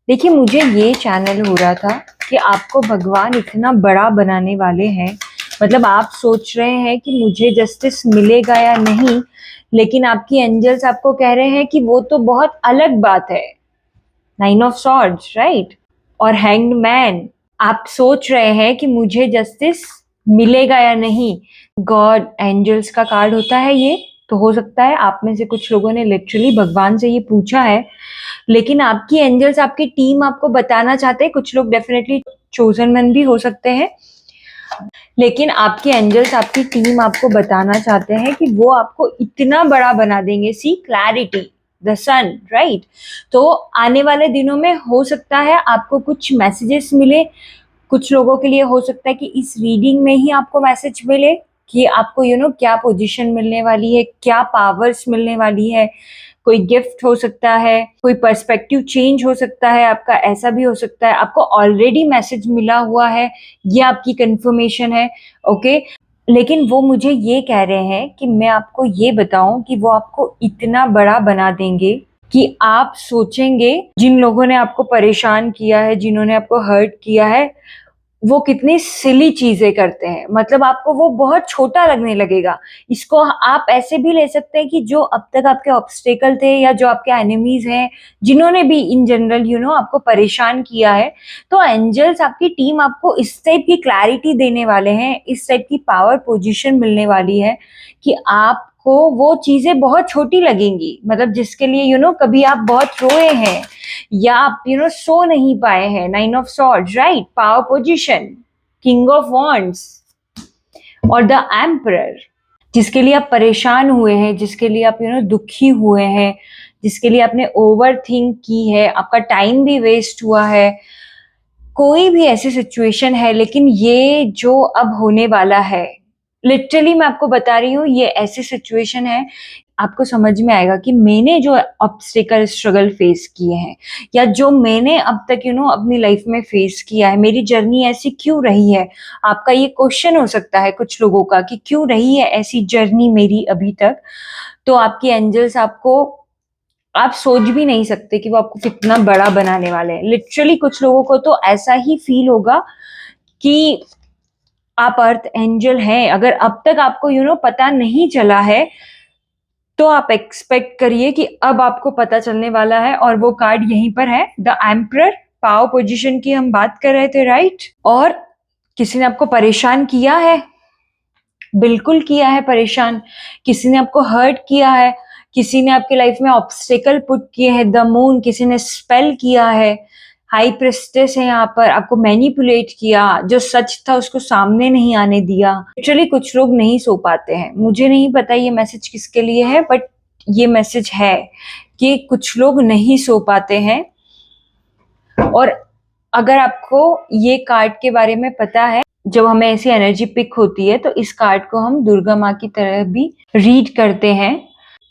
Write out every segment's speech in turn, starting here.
देखिए, मुझे ये चैनल हो रहा था कि आपको भगवान इतना बड़ा बनाने वाले हैं। मतलब आप सोच रहे हैं कि मुझे जस्टिस मिलेगा या नहीं, लेकिन आपकी एंजल्स आपको कह रहे हैं कि वो तो बहुत अलग बात है। 9 ऑफ सॉर्ड्स, राइट? और हैंग्ड मैन। आप सोच रहे हैं कि मुझे जस्टिस मिलेगा या नहीं। गॉड एंजल्स का कार्ड होता है ये। तो हो सकता है आप में से कुछ लोगों ने लिटरली भगवान से ये पूछा है, लेकिन आपकी एंजल्स, आपकी टीम आपको बताना चाहते हैं। कुछ लोग डेफिनेटली चोजन वन भी हो सकते हैं, लेकिन आपके एंजल्स, आपकी टीम आपको बताना चाहते हैं कि वो आपको इतना बड़ा बना देंगे। सी क्लैरिटी, द सन, राइट? तो आने वाले दिनों में हो सकता है आपको कुछ मैसेजेस मिले। कुछ लोगों के लिए हो सकता है कि इस रीडिंग में ही आपको मैसेज मिले कि आपको क्या पोजीशन मिलने वाली है, क्या पावर्स मिलने वाली है। कोई गिफ्ट हो सकता है, कोई पर्सपेक्टिव चेंज हो सकता है आपका, ऐसा भी हो सकता है आपको ऑलरेडी मैसेज मिला हुआ है, ये आपकी कंफर्मेशन है। ओके, लेकिन वो मुझे ये कह रहे हैं कि मैं आपको ये बताऊं कि वो आपको इतना बड़ा बना देंगे कि आप सोचेंगे, जिन लोगों ने आपको परेशान किया है, जिन्होंने आपको हर्ट किया है, वो कितनी सिली चीजें करते हैं। मतलब आपको वो बहुत छोटा लगने लगेगा। इसको आप ऐसे भी ले सकते हैं कि जो अब तक आपके ऑब्स्टेकल थे या जो आपके एनिमीज हैं, जिन्होंने भी इन जनरल आपको परेशान किया है, तो एंजल्स, आपकी टीम आपको इस टाइप की क्लैरिटी देने वाले हैं, इस टाइप की पावर पोजीशन मिलने वाली है कि आपको वो चीजें बहुत छोटी लगेंगी। मतलब जिसके लिए कभी आप बहुत रोए हैं या आप सो नहीं पाए हैं। 9 of swords, right? Power position, king of wands और द एम्परर। जिसके लिए आप परेशान हुए हैं, जिसके लिए आप दुखी हुए हैं, जिसके लिए आपने ओवर थिंक की है, आपका टाइम भी वेस्ट हुआ है। कोई भी ऐसी सिचुएशन है, लेकिन ये जो अब होने वाला है, लिटरली मैं आपको बता रही हूँ, ये ऐसी सिचुएशन है, आपको समझ में आएगा कि मैंने जो ऑब्स्टिकल स्ट्रगल फेस किए हैं, या जो मैंने अब तक अपनी लाइफ में फेस किया है, मेरी जर्नी ऐसी क्यों रही है। आपका ये क्वेश्चन हो सकता है कुछ लोगों का कि क्यों रही है ऐसी जर्नी मेरी अभी तक। तो आपकी एंजल्स आपको, आप सोच भी नहीं सकते कि वो आपको कितना बड़ा बनाने वाले हैं। लिटरली कुछ लोगों को तो ऐसा ही फील होगा कि आप अर्थ एंजल हैं। अगर अब तक आपको पता नहीं चला है, तो आप एक्सपेक्ट करिए कि अब आपको पता चलने वाला है। और वो कार्ड यहीं पर है, द एम्परर। पावर पोजीशन की हम बात कर रहे थे, राइट? और किसी ने आपको परेशान किया है, बिल्कुल किया है परेशान। किसी ने आपको हर्ट किया है, किसी ने आपके लाइफ में ऑब्स्टेकल पुट किए हैं, द मून। किसी ने स्पेल किया है, हाई प्रेस्टेस है यहाँ पर, आपको मैनिपुलेट किया, जो सच था उसको सामने नहीं आने दिया। लिटरली कुछ लोग नहीं सो पाते हैं। मुझे नहीं पता ये मैसेज किसके लिए है, बट ये मैसेज है कि कुछ लोग नहीं सो पाते हैं। और अगर आपको ये कार्ड के बारे में पता है, जब हमें ऐसी एनर्जी पिक होती है तो इस कार्ड को हम दुर्गा माँ की तरह भी रीड करते हैं।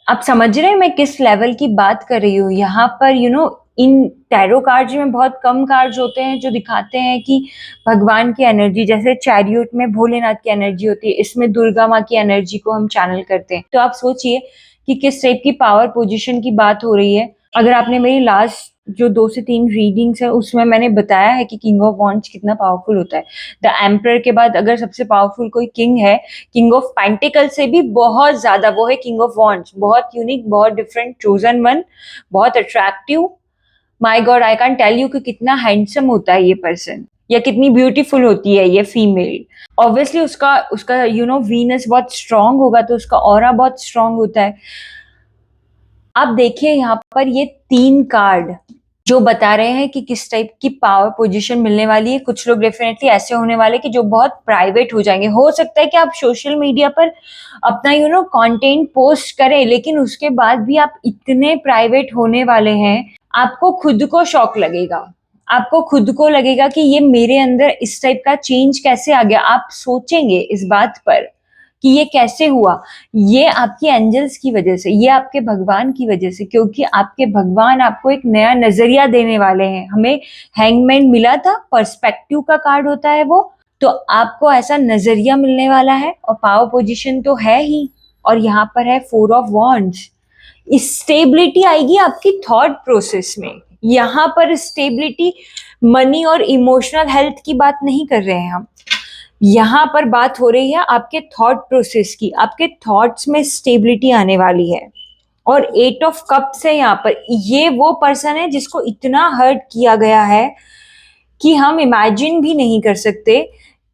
आप समझ रहे हैं मैं किस लेवल की बात कर रही हूँ। यहाँ पर इन टैरो कार्ड्स में बहुत कम कार्ड्स होते हैं जो दिखाते हैं कि भगवान की एनर्जी, जैसे चैरियट में भोलेनाथ की एनर्जी होती है, इसमें दुर्गा माँ की एनर्जी को हम चैनल करते हैं। तो आप सोचिए कि किस टाइप की पावर पोजीशन की बात हो रही है। अगर आपने मेरी लास्ट जो 2 से 3 रीडिंग्स है, उसमें मैंने बताया है कि किंग ऑफ वॉन्ड्स कितना पावरफुल होता है। द एम्परर के बाद अगर सबसे पावरफुल कोई किंग है, किंग ऑफ पेंटिकल से भी बहुत ज्यादा वो है किंग ऑफ वॉन्ड्स। बहुत यूनिक, बहुत डिफरेंट, चोजन वन, बहुत attractive. My god, I can tell you कि कितना हैंडसम होता है ये पर्सन, या कितनी ब्यूटीफुल होती है ये फीमेल। ऑब्वियसली उसका उसका वीनस बहुत स्ट्रांग होगा, तो उसका ऑरा बहुत स्ट्रांग होता है। आप देखिए यहाँ पर ये 3 कार्ड जो बता रहे हैं कि किस टाइप की पावर पोजीशन मिलने वाली है। कुछ लोग डेफिनेटली ऐसे होने वाले कि जो बहुत प्राइवेट हो जाएंगे। हो सकता है कि आप सोशल मीडिया पर अपना कंटेंट पोस्ट करें, लेकिन उसके बाद भी आप इतने प्राइवेट होने वाले हैं, आपको खुद को शॉक लगेगा। आपको खुद को लगेगा कि ये मेरे अंदर इस टाइप का चेंज कैसे आ गया। आप सोचेंगे इस बात पर कि ये कैसे हुआ। ये आपकी एंजल्स की वजह से, ये आपके भगवान की वजह से, क्योंकि आपके भगवान आपको एक नया नजरिया देने वाले हैं। हमें हैंगमैन मिला था, पर्सपेक्टिव का कार्ड होता है वो। तो आपको ऐसा नजरिया मिलने वाला है, और पावर पोजीशन तो है ही, और यहाँ पर है 4 ऑफ वॉन्ड्स। स्टेबिलिटी आएगी आपकी थॉट प्रोसेस में। यहाँ पर स्टेबिलिटी मनी और इमोशनल हेल्थ की बात नहीं कर रहे हैं हम। यहाँ पर बात हो रही है आपके थॉट प्रोसेस की, आपके थॉट्स में स्टेबिलिटी आने वाली है। और 8 ऑफ कप्स है यहाँ पर, ये वो पर्सन है जिसको इतना हर्ट किया गया है कि हम इमेजिन भी नहीं कर सकते।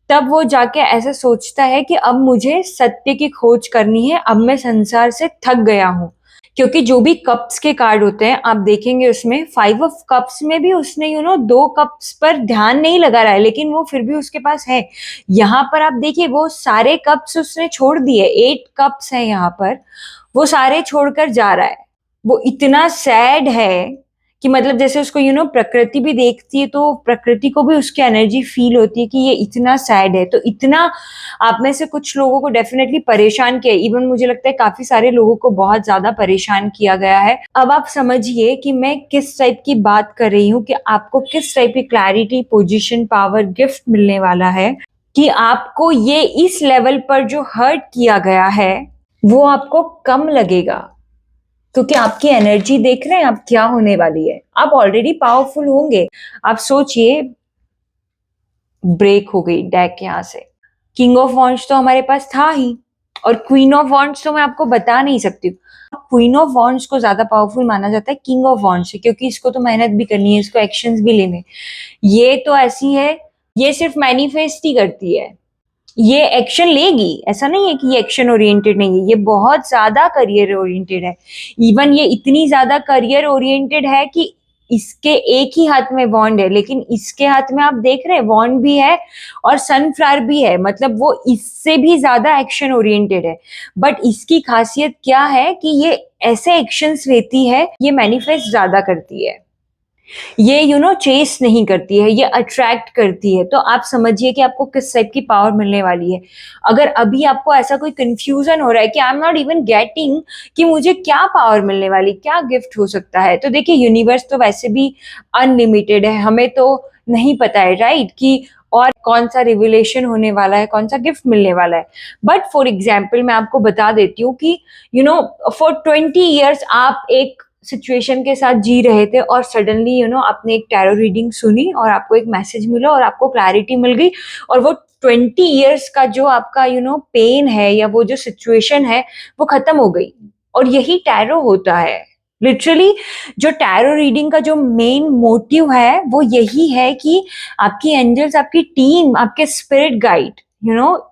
तब वो जाके ऐसा सोचता है कि अब मुझे सत्य की खोज करनी है, अब मैं संसार से थक गया हूँ। क्योंकि जो भी कप्स के कार्ड होते हैं आप देखेंगे उसमें 5 ऑफ कप्स में भी उसने 2 कप्स पर ध्यान नहीं लगा रहा है, लेकिन वो फिर भी उसके पास है। यहाँ पर आप देखिए वो सारे कप्स उसने छोड़ दिए, 8 कप्स है यहाँ पर, वो सारे छोड़कर जा रहा है। वो इतना सैड है कि मतलब जैसे उसको प्रकृति भी देखती है तो प्रकृति को भी उसकी एनर्जी फील होती है कि ये इतना सैड है। तो इतना आप में से कुछ लोगों को डेफिनेटली परेशान किया, इवन मुझे लगता है काफी सारे लोगों को बहुत ज्यादा परेशान किया गया है। अब आप समझिए कि मैं किस टाइप की बात कर रही हूँ, कि आपको किस टाइप की क्लैरिटी, पोजीशन, पावर, गिफ्ट मिलने वाला है, कि आपको ये इस लेवल पर जो हर्ट किया गया है वो आपको कम लगेगा। क्योंकि आपकी एनर्जी देख रहे हैं आप क्या होने वाली है, आप ऑलरेडी पावरफुल होंगे। आप सोचिए, ब्रेक हो गई डेक यहाँ से, किंग ऑफ वॉन्ड्स तो हमारे पास था ही, और क्वीन ऑफ वॉन्ड्स तो मैं आपको बता नहीं सकती। क्वीन ऑफ वॉन्ड्स को ज्यादा पावरफुल माना जाता है किंग ऑफ वॉन्ड्स से, क्योंकि इसको तो मेहनत भी करनी है, इसको एक्शंस भी लेने। ये तो ऐसी है, ये सिर्फ मैनिफेस्ट ही करती है, ये एक्शन लेगी, ऐसा नहीं है कि ये एक्शन ओरिएंटेड नहीं है, ये बहुत ज्यादा करियर ओरिएंटेड है। इवन ये इतनी ज्यादा करियर ओरिएंटेड है कि इसके एक ही हाथ में वॉन्ड है, लेकिन इसके हाथ में आप देख रहे हैं वॉन्ड भी है और सनफ्लावर भी है, मतलब वो इससे भी ज्यादा एक्शन ओरिएंटेड है। बट इसकी खासियत क्या है कि ये ऐसे एक्शंस लेती है, ये मैनिफेस्ट ज्यादा करती है, ये चेस नहीं करती है, ये अट्रैक्ट करती है। तो आप समझिए कि आपको किस टाइप की पावर मिलने वाली है। अगर अभी आपको ऐसा कोई कंफ्यूजन हो रहा है कि I am not even getting कि मुझे क्या पावर मिलने वाली, क्या गिफ्ट हो सकता है, तो देखिए यूनिवर्स तो वैसे भी अनलिमिटेड है, हमें तो नहीं पता है राइट कि और कौन सा रिविलेशन होने वाला है, कौन सा गिफ्ट मिलने वाला है। बट फॉर एग्जाम्पल मैं आपको बता देती हूँ कि फॉर 20 ईयर्स आप एक सिचुएशन के साथ जी रहे थे और सडनली आपने एक टैरो रीडिंग सुनी और आपको एक मैसेज मिला और आपको क्लैरिटी मिल गई, और वो 20 ईयर्स का जो आपका पेन है या वो जो सिचुएशन है वो खत्म हो गई। और यही टैरो होता है लिटरली। जो टैरो रीडिंग का जो मेन मोटिव है वो यही है कि आपकी एंजल्स, आपकी टीम, आपके spirit guide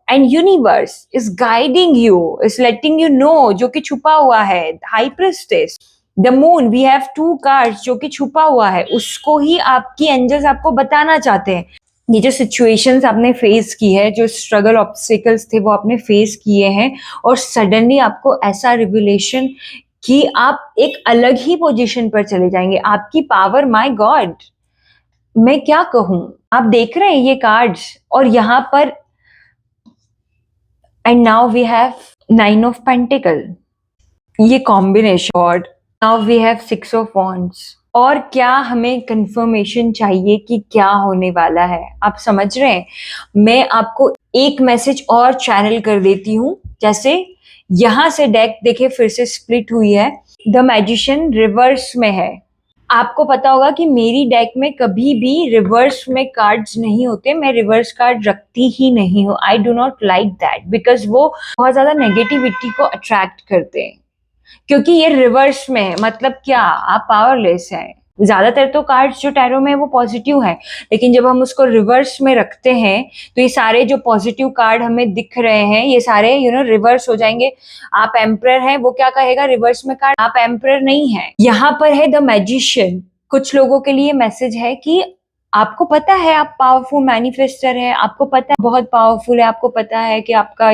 and universe is guiding you, is letting you know जो कि छुपा हुआ है। High priestess, the moon, we have 2 cards जो कि छुपा हुआ है, उसको ही आपकी एंजल्स आपको बताना चाहते हैं। ये जो सिचुएशंस आपने फेस की है, जो स्ट्रगल ऑब्स्टिकल्स थे वो आपने फेस किए हैं, और सडनली आपको ऐसा रिविलेशन कि आप एक अलग ही पोजीशन पर चले जाएंगे। आपकी पावर, माय गॉड, मैं क्या कहूं। आप देख रहे हैं ये कार्ड्स, और यहाँ पर and now we have 9 of pentacle, ये कॉम्बिनेशन, और now we have 6 of wands. और क्या हमें कंफर्मेशन चाहिए कि क्या होने वाला है, आप समझ रहे हैं। मैं आपको एक मैसेज और चैनल कर देती हूँ। जैसे यहां से डेक देखे फिर से स्प्लिट हुई है, द मैजिशियन रिवर्स में है। आपको पता होगा कि मेरी डेक में कभी भी रिवर्स में कार्ड्स नहीं होते, मैं रिवर्स कार्ड रखती ही नहीं हूँ। I do not like that, because वो बहुत ज्यादा नेगेटिविटी को अट्रैक्ट करते हैं। क्योंकि ये रिवर्स में है, मतलब क्या, आप पावरलेस हैं। ज्यादातर तो कार्ड्स जो टैरो में है वो पॉजिटिव है, लेकिन जब हम उसको रिवर्स में रखते हैं तो ये सारे जो पॉजिटिव कार्ड हमें दिख रहे हैं ये सारे रिवर्स हो जाएंगे। आप एम्परर हैं, वो क्या कहेगा रिवर्स में कार्ड, आप एम्परर नहीं है। यहाँ पर है द मैजिशियन। कुछ लोगों के लिए मैसेज है कि आपको पता है आप पावरफुल मैनिफेस्टर है, आपको पता है बहुत पावरफुल है, आपको पता है कि आपका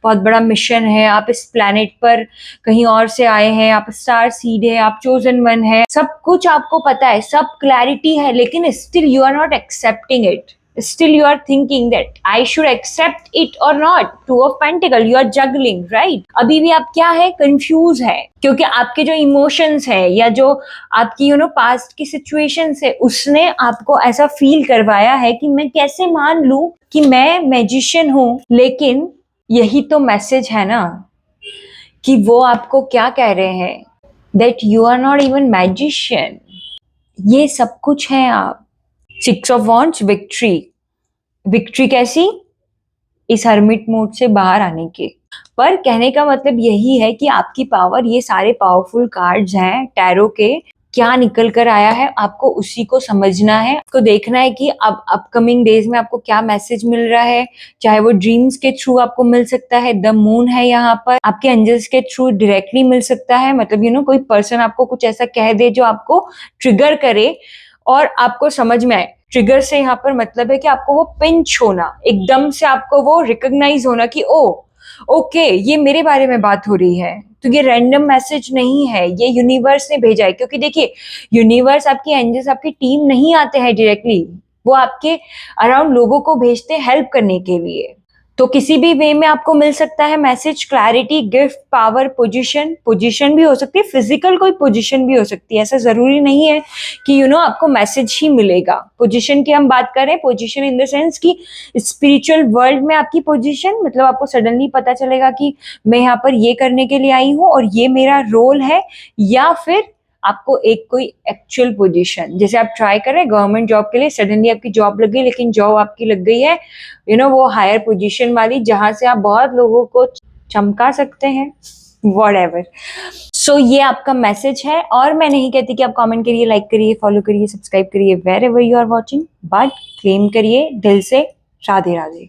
बहुत बड़ा मिशन है, आप इस प्लैनेट पर कहीं और से आए हैं, आप स्टार सीड है, आप चोजन वन है, सब कुछ आपको पता है, सब क्लैरिटी है, लेकिन still you are not accepting it. Still you are thinking that I should accept it or not. 2 of Pentacle, you are juggling, right? अभी भी आप क्या है, कंफ्यूज है, क्योंकि आपके जो इमोशंस है या जो आपकी पास्ट की सिचुएशंस है उसने आपको ऐसा फील करवाया है कि मैं कैसे मान लूं कि मैं मैजिशियन हूं। लेकिन यही तो मैसेज है ना, कि वो आपको क्या कह रहे हैं, that you are not even magician. ये सब कुछ है आप। 6 ऑफ वॉन्ड्स, विक्ट्री। विक्ट्री कैसी? इस हर्मिट मोड से बाहर आने के। पर कहने का मतलब यही है कि आपकी पावर, ये सारे पावरफुल कार्ड्स हैं टैरो के, क्या निकल कर आया है आपको उसी को समझना है, आपको देखना है कि अब अपकमिंग डेज में आपको क्या मैसेज मिल रहा है। चाहे वो ड्रीम्स के थ्रू आपको मिल सकता है, द मून है यहाँ पर, आपके एंजल्स के थ्रू डायरेक्टली मिल सकता है, मतलब कोई पर्सन आपको कुछ ऐसा कह दे जो आपको ट्रिगर करे और आपको समझ में आए। ट्रिगर से यहाँ पर मतलब है कि आपको वो पिंच होना, एकदम से आपको वो रिकॉग्नाइज होना कि ओ ओके ये मेरे बारे में बात हो रही है। तो ये रैंडम मैसेज नहीं है, ये यूनिवर्स ने भेजा है। क्योंकि देखिए, यूनिवर्स, आपकी एंजल्स, आपकी टीम नहीं आते हैं डायरेक्टली, वो आपके अराउंड लोगों को भेजते हैं हेल्प करने के लिए। तो किसी भी वे में आपको मिल सकता है message, clarity, gift, power, position. Position भी हो सकती है, फिजिकल कोई पोजीशन भी हो सकती है। ऐसा जरूरी नहीं है कि आपको मैसेज ही मिलेगा। पोजीशन की हम बात करें, पोजीशन इन द सेंस कि स्पिरिचुअल वर्ल्ड में आपकी पोजीशन, मतलब आपको सडनली पता चलेगा कि मैं यहाँ पर ये करने के लिए आई हूँ और ये मेरा रोल है। या फिर आपको एक कोई एक्चुअल पोजीशन, जैसे आप ट्राई कर रहे हैं गवर्नमेंट जॉब के लिए, सडनली आपकी जॉब लग गई, लेकिन जॉब आपकी लग गई है वो हायर पोजीशन वाली, जहां से आप बहुत लोगों को चमका सकते हैं, व्हाटएवर। सो ये आपका मैसेज है। और मैं नहीं कहती कि आप कमेंट करिए, लाइक करिए, फॉलो करिए, सब्सक्राइब करिए wherever you are watching, but claim करिए दिल से, राधे राधे।